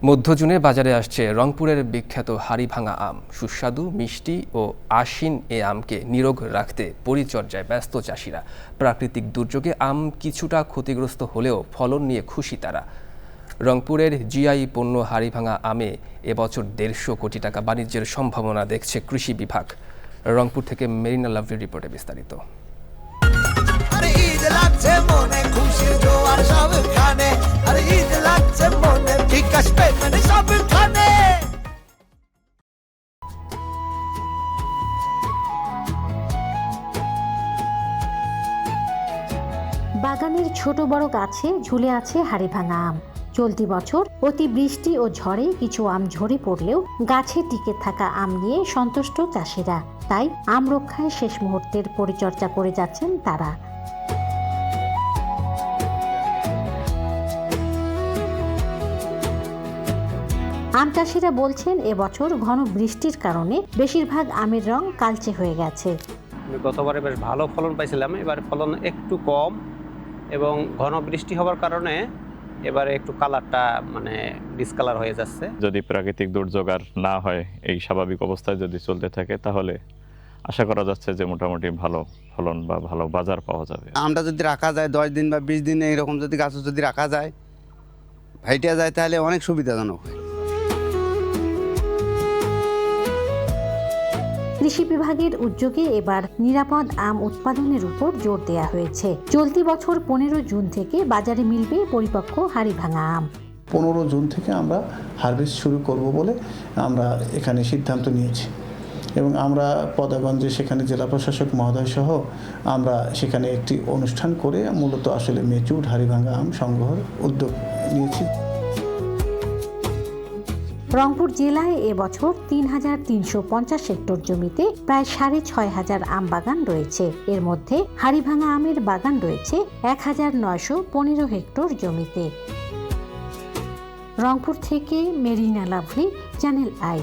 মধ্য জুনে বাজারে আসছে রংপুরের বিখ্যাত হাড়িভাঙা আম। সুস্বাদু, মিষ্টি ও আশিন এ আমকে নিরোগ রাখতে পরিচর্যায় ব্যস্ত চাষিরা। প্রাকৃতিক দুর্যোগে আম কিছুটা ক্ষতিগ্রস্ত হলেও ফলন নিয়ে খুশি তারা। রংপুরের জিআই পণ্য হাড়িভাঙা আমে এবছর 150 কোটি টাকা বাণিজ্যের সম্ভাবনা দেখছে কৃষি বিভাগ। রংপুর থেকে মেরিনা লাভলির রিপোর্টে বিস্তারিত। বাগানের ছোট বড় গাছে ঝুলে আছে হাড়িভাঙা আম। চলতি বছর অতি বৃষ্টি ও ঝড়ে কিছু আম ঝরে পড়লেও গাছে টিকে থাকা আম নিয়ে সন্তুষ্ট চাষিরা। তাই আম রক্ষায় শেষ মুহূর্তের পরিচর্যা করে যাচ্ছেন তারা। আম চাষিরা বলছেন, এবছর ঘন বৃষ্টির কারণে বেশিরভাগ আমের রং কালচে হয়ে গেছে। গতবারে বেশ ভালো ফলন পাইছিলাম, এবারে ফলন একটু কম এবং ঘন বৃষ্টি হওয়ার কারণে এবারে একটু কালারটা ডিসকালার হয়ে যাচ্ছে। যদি প্রাকৃতিক দুর্যোগ আর না হয়, এই স্বাভাবিক অবস্থায় যদি চলতে থাকে, তাহলে আশা করা যাচ্ছে যে মোটামুটি ভালো ফলন বা ভালো বাজার পাওয়া যাবে। আমটা যদি রাখা যায় 10 দিন বা 20 দিন এইরকম যদি গাছ যদি রাখা যায়, ভাইটা যায়, তাহলে অনেক সুবিধাজনক হয়। কৃষি বিভাগের উদ্যোগে এবার নিরাপদ আম উৎপাদনের উপর জোর দেওয়া হয়েছে। চলতি বছর 15 জুন থেকে বাজারে মিলবে পরিপক্ক হাড়িভাঙা আম। 15 জুন থেকে আমরা হারভেস্ট শুরু করব বলে আমরা এখানে সিদ্ধান্ত নিয়েছি এবং আমরা পদাগঞ্জে সেখানে জেলা প্রশাসক মহোদয় সহ আমরা সেখানে একটি অনুষ্ঠান করে মূলত আসলে মেচুড হাড়িভাঙা আম সংগ্রহের উদ্যোগ নিয়েছি। রংপুর জেলায় এবছর 3,350 হেক্টর জমিতে প্রায় 6,500 আম বাগান রয়েছে। এর মধ্যে হাড়িভাঙা আমের বাগান রয়েছে 1,915 হেক্টর জমিতে। রংপুর থেকে মেরিনা লাভলি, চ্যানেল আই।